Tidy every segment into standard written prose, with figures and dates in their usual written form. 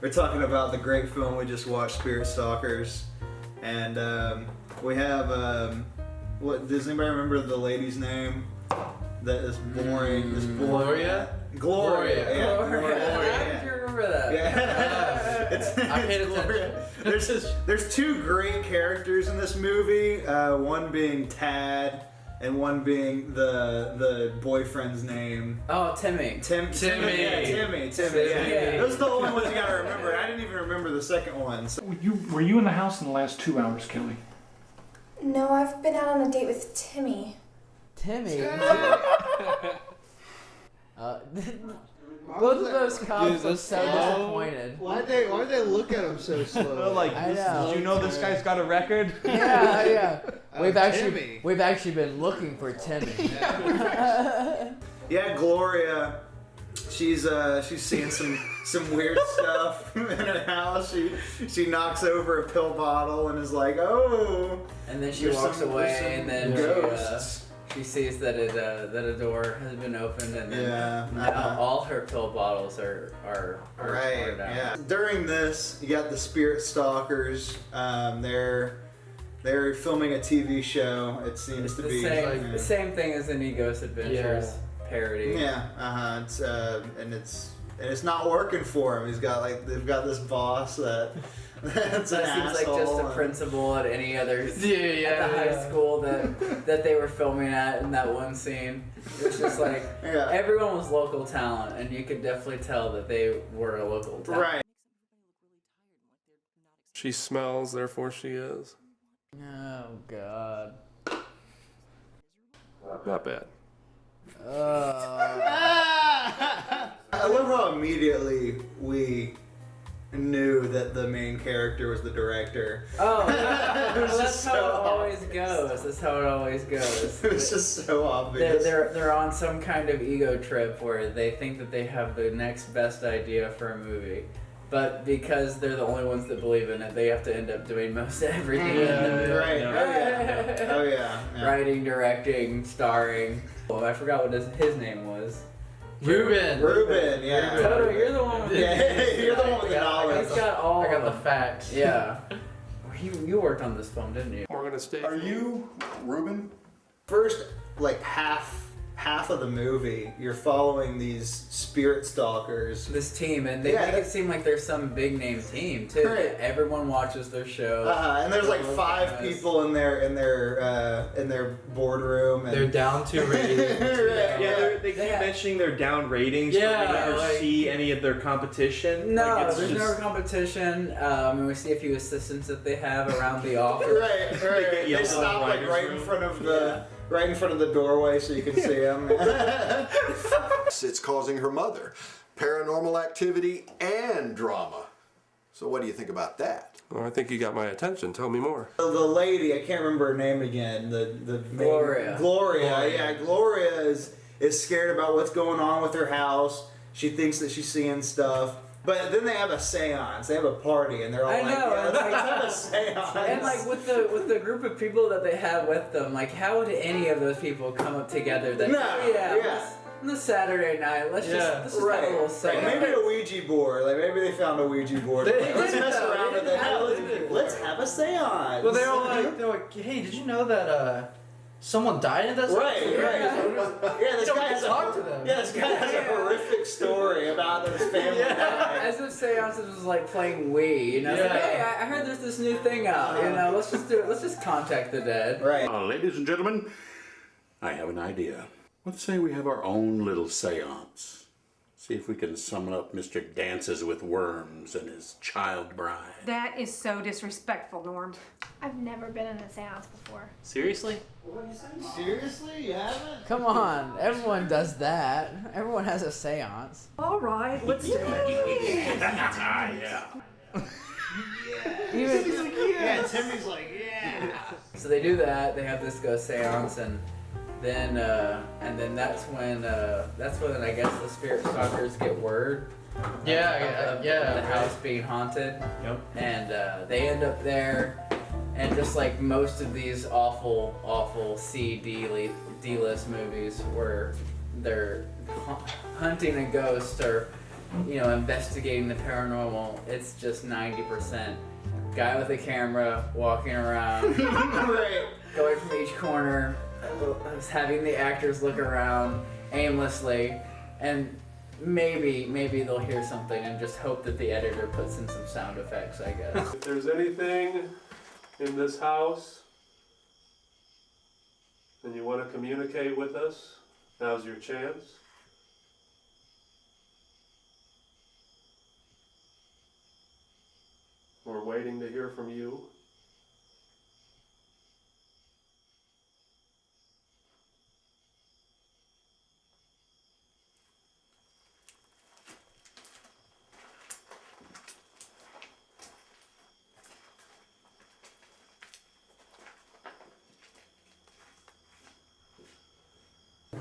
We're talking about the great film we just watched, Spirit Stalkers, and we have what? Does anybody remember the lady's name? That is boring. Gloria. Gloria. Yeah. How did you remember that? Yeah. It's I paid Gloria. attention. There's two great characters in this movie. One being Tad, and one being the boyfriend's name. Oh, Timmy. Timmy. Yeah, Timmy. Yeah. Those are the only ones you gotta remember. I didn't even remember the second one. So. Were you in the house in the last 2 hours, Kelly? No, I've been out on a date with Timmy. Timmy. Both of those cops look so disappointed. Why'd they look at him so slow? I know. Did you know this guy's got a record? Yeah. We've Timmy. actually been looking for Timmy. Yeah, Gloria. She's seeing some weird stuff in her house. She knocks over a pill bottle and is like, oh. And then she there's walks some away, and then ghosts. she sees that a door has been opened, and then now all her pill bottles are Right. poured out. Yeah. During this, you got the Spirit Stalkers. They're filming a TV show. It seems It's to the be same thing as the Ghost Adventures parody. Yeah. It's and it's not working for him. They've got this boss that's That an seems like asshole. just a principal at any other at the Yeah. high school that they were filming at in that one scene. It was just like everyone was local talent, and you could definitely tell that they were a local talent. Right. She smells, therefore she is. Oh God. Not bad. I love how immediately we knew that the main character was the director. Oh, It was that's just how so it always obvious. goes. That's how it always goes. It was just so obvious. They're on some kind of ego trip where they think that they have the next best idea for a movie. But because they're the only ones that believe in it, they have to end up doing most everything in the movie. Right. Oh yeah. Writing, directing, starring. Well, I forgot what his name was. Ruben. Ruben, yeah. Toto, you're the one with the You're the one with the knowledge. He's got all I got the of them. facts. Yeah. You worked on this film, didn't you? We're gonna stay. Are you Ruben? First, like half of the movie, you're following these spirit stalkers. This team, and they Yeah. make it seem like there's some big name team too. Right. Everyone watches their show. And there's like They're 5 famous. people in their boardroom. And They're down 2 ratings. Right, Yeah, they keep Yeah. mentioning their down ratings, Yeah, but we never like- see any of their competition. No, Like, it's there's just, no competition. And we see a few assistants that they have around the office. Right. They yelled stop in the like writer's right in room. front of the doorway so you can see them. It's causing her mother paranormal activity and drama. So what do you think about that? Well, I think you got my attention. Tell me more. The lady, I can't remember her name again. The main, Gloria. Gloria. Yeah, Gloria is scared about what's going on with her house. She thinks that she's seeing stuff. But then they have a seance. They have a party, and they're all I like, know, yeah, it's let's like- have a seance. And like with the group of people that they have with them, like how would any of those people come up together? That No, yeah. yeah. On the Saturday night, let's just have a little seance. Maybe a Ouija board. Like maybe they found a Ouija board. They Let's did mess though. around They with did it. that. They did. Let's have a seance. Well, they're like, hey, did you know that someone died in this? Right. Yeah, this You guy don't has talk to them. Yeah, this guy has a horrific story about his family dying. As if seances was like playing Wii, you know? It's like, Yeah. hey, I heard there's this new thing out, you know? Let's just do it. Let's just contact the dead. Right. Ladies and gentlemen, I have an idea. Let's say we have our own little seance. See if we can summon up Mr. Dances with Worms and his child bride. That is so disrespectful, Norm. I've never been in a seance before. Seriously? Seriously, you haven't? Come on, everyone does that. Everyone has a seance. All right, let's do it. Yeah. Yeah, Timmy's like, yeah. So they do that. They have this ghost seance, and then that's when I guess the spirit stalkers get word. of the house being haunted. Yep. And they end up there, and just like most of these awful D-list movies where they're hunting a ghost or investigating the paranormal. It's just 90%. Guy with a camera walking around, Right. going from each corner, having the actors look around aimlessly, and maybe they'll hear something and just hope that the editor puts in some sound effects, I guess. If there's anything in this house and you want to communicate with us, now's your chance. We're waiting to hear from you.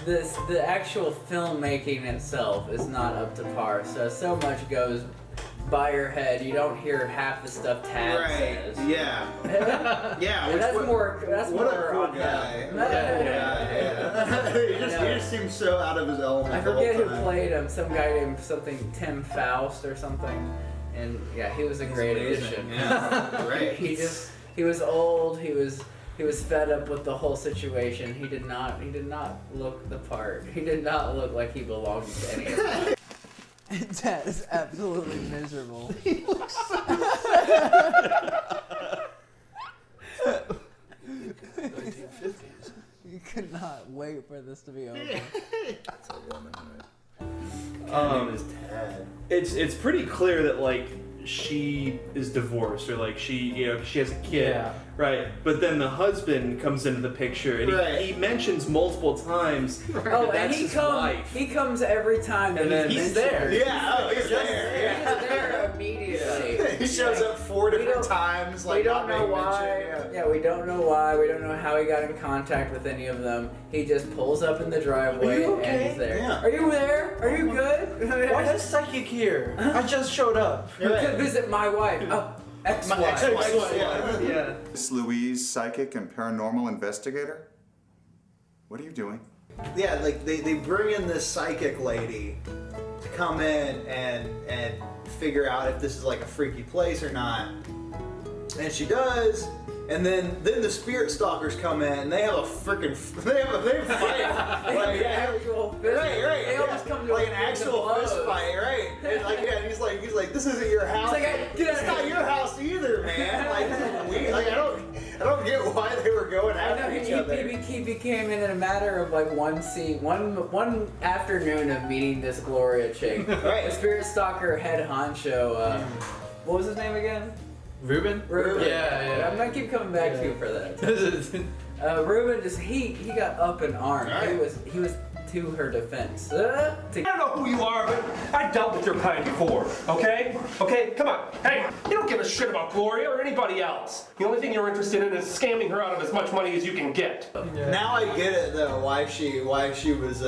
The actual filmmaking itself is not up to par, so much goes by your head. You don't hear half the stuff Tad Right. says. Yeah. Yeah. And Which, that's more. That's what more a cool on him. guy. Yeah. He just seems so out of his element. I the forget whole who time. played him. Some guy named something Tim Faust or something. And yeah, he was a great amazing. addition. Yeah. Right. He was old. He was fed up with the whole situation. He did not look the part. He did not look like he belonged to any of them. That is absolutely miserable. He looks so You could not wait for this to be over. That's a woman, right? Her name is Tad. It's pretty clear that like she is divorced or like she has a kid, Yeah. right? But then the husband comes into the picture and Right. he mentions multiple times that Oh, and that's his wife. he comes every time that And then he's he's there. Yeah, oh, he's there. He's there immediately. He shows up 4 different times. Like We don't not know being why. mentioned, Yeah, we don't know why. We don't know how he got in contact with any of them. He just pulls up in the driveway Are you and okay? he's there. Yeah. Are you there? Are you good? Why is this psychic here? I just showed up. You could visit my wife. Oh, ex-wife. ex-wife, yeah. Yeah. Miss Louise, psychic and paranormal investigator? What are you doing? Yeah, like they bring in this psychic lady to come in and figure out if this is like a freaky place or not. And she does. And then the spirit stalkers come in and they have a freaking they have a fight. Like, yeah, Actual fist. right. They Yeah. almost come to like a an actual blows. fist fight, right? And like yeah, he's like, this isn't your house. He's like, get out it's of not here. your house either, man. Like this is weird. Like I don't get why they were going I know after each other. he became in a matter of like one afternoon of meeting this Gloria chick. Right. The spirit stalker head honcho. What was his name again? Ruben? Ruben. Yeah. I'm gonna keep coming back to you for that. Ruben he got up in arms. Right. He was to her defense. I don't know who you are, but I dealt with your kind before, okay? Okay, come on. Hey, you don't give a shit about Gloria or anybody else. The only thing you're interested in is scamming her out of as much money as you can get. Now I get it though. Why she was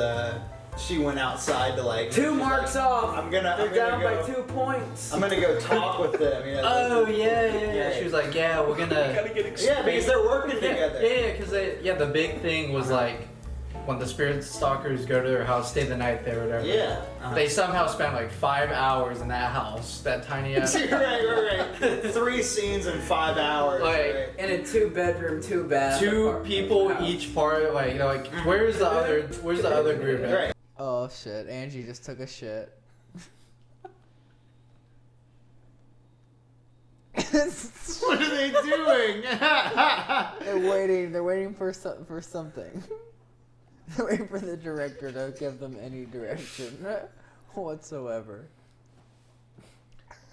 she went outside to like 2 marks off. They're They're down by 2 points. I'm gonna go talk with them. You know, Oh yeah. She was like, yeah, we're gonna. Gotta get yeah, because they're working together. Yeah, because the big thing was like when the spirit stalkers go to their house, stay the night there, or whatever. Yeah. They somehow spent like 5 hours in that house, that tiny ass. right. 3 scenes in 5 hours. Like, right. In a 2-bedroom, 2-bath. 2 apartment people house. each part. Like, where's the other group? At? Right. Oh shit, Angie just took a shit. What are they doing? They're waiting for something. They're waiting for the director to give them any direction whatsoever.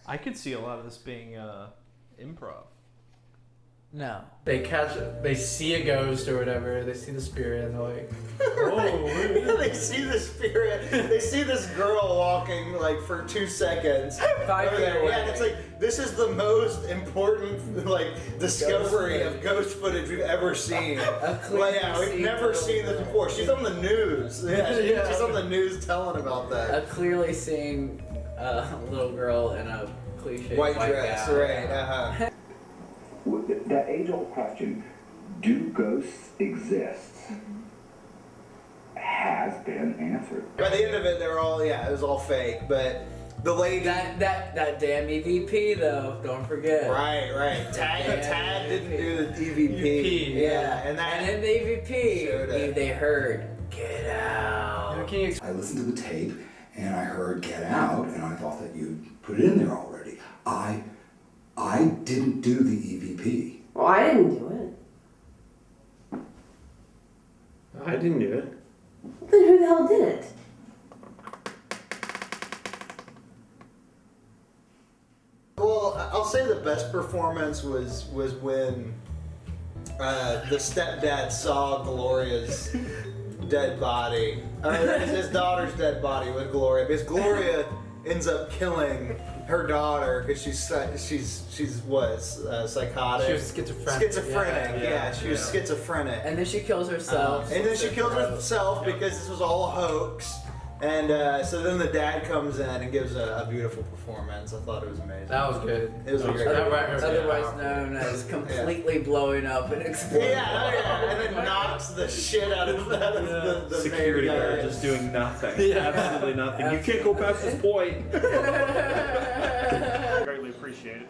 I could see a lot of this being improv. No. They see a ghost or whatever. They see the spirit and they're like, oh. They see the spirit. They see this girl walking like for 2 seconds. 5 feet away. Yeah, and it's like this is the most important like discovery of ghost footage we've ever seen. Like, yeah, we've never seen this before. She's on the news. Yeah, she's on the news telling about that. A clearly seen little girl in a cliche White dress, gown. right? Uh-huh. That age-old question, do ghosts exist, has been answered. By the end of it, they were all, it was all fake. But The lady. That damn EVP though. Don't forget. Right. Tad didn't do the EVP. Yeah. And in the EVP, they heard "Get out." I listened to the tape and I heard "Get out," and I thought that you put it in there already. I didn't do the EVP. Well, I didn't do it. I didn't do it. Then who the hell did it? Well, I'll say the best performance was when the stepdad saw Gloria's dead body. His daughter's dead body with Gloria, because Gloria ends up killing her daughter because she's psychotic. She was schizophrenic. Yeah, she was schizophrenic. And then she kills herself. And then she kills herself because this was all a hoax. And so then the dad comes in and gives a beautiful performance. I thought it was amazing. That was good. It was a great Otherwise known as completely blowing up and exploding. Yeah, and then knocks the shit out of the security main guy. guard just doing nothing. Absolutely nothing. You can't go past this point. Greatly appreciate it.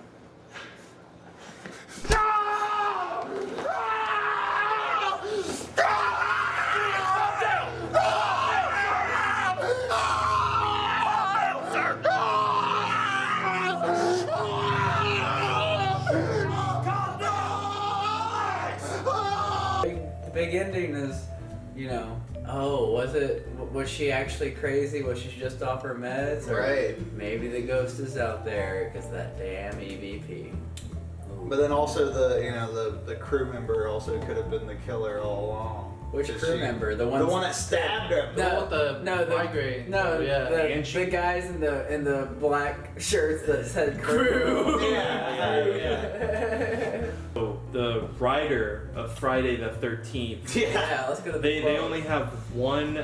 The big ending is, was she actually crazy? Was she just off her meds? Or Right. maybe the ghost is out there because that damn EVP. But then also the crew member also could have been the killer all along. Which crew member? The one that stabbed him. The migraine. The guys in the black shirts that said crew. So the writer of Friday the 13th. Yeah, let's go to the They quote. only have one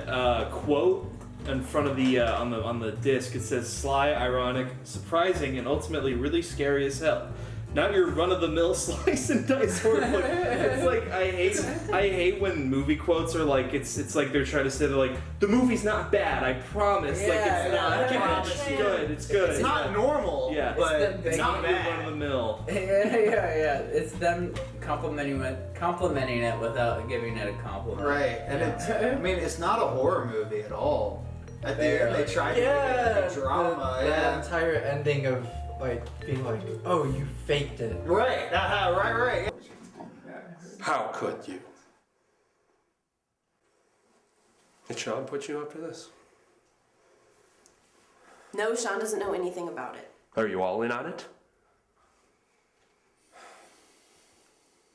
quote in front of the on the disc. It says sly, ironic, surprising, and ultimately really scary as hell. Not your run-of-the-mill slice and dice horror flick. It's like I hate when movie quotes are like it's like they're trying to say they're like the movie's not bad. I promise. It's good. It's good. It's not normal. Yeah, but it's not bad. Run-of-the-mill. Yeah. It's them complimenting it without giving it a compliment. Right, and it's not a horror movie at all. At the end, they try to make it a drama. The entire ending of being like, oh, you faked it. Right. Right. How could you? Did Sean put you up to this? No, Sean doesn't know anything about it. Are you all in on it?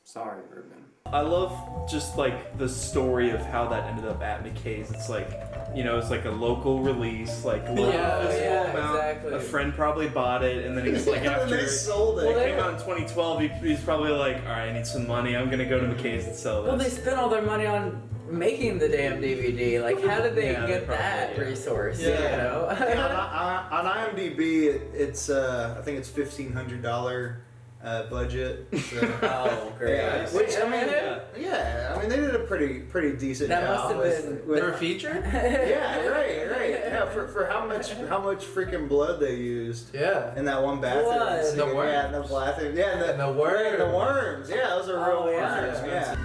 Sorry, Ruben. I love just like the story of how that ended up at McKay's. It's like, it's like a local release, like local physical amount. Exactly. A friend probably bought it, and then he's like, after they sold it. It came out in 2012, he's probably like, all right, I need some money. I'm gonna go to McKay's and sell this. Well, they spent all their money on making the damn DVD. Like, how did they get that resource? On IMDb, it's I think it's $1,500 budget. So. Oh, great. Yeah. Which I mean, they did a pretty decent That job. must have been For a feature? Yeah, right. Yeah, for how much freaking blood they used. Yeah. In that one bathroom. Blood. scene. The worms. Yeah, in the bathroom. Yeah, and the worms. Yeah, the worms. Yeah, those are real yeah. worms. Yeah.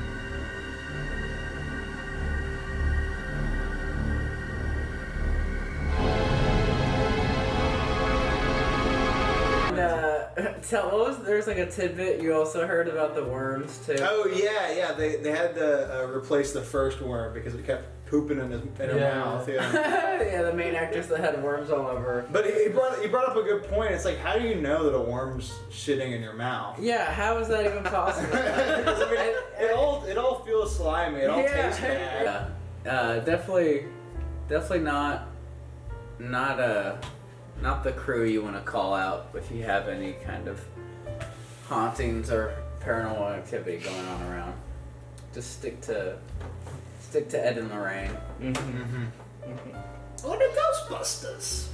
There's like a tidbit you also heard about the worms too. Oh yeah. They had to replace the first worm because it kept pooping in her mouth. Yeah. Yeah, the main actress that had worms all over. But he brought up a good point. It's like, how do you know that a worm's shitting in your mouth? Yeah, how is that even possible? Because I mean, it all feels slimy. It all tastes bad. Definitely not the crew you want to call out if you have any kind of hauntings or paranormal activity going on around. Just stick to Ed and Lorraine. Or the Ghostbusters.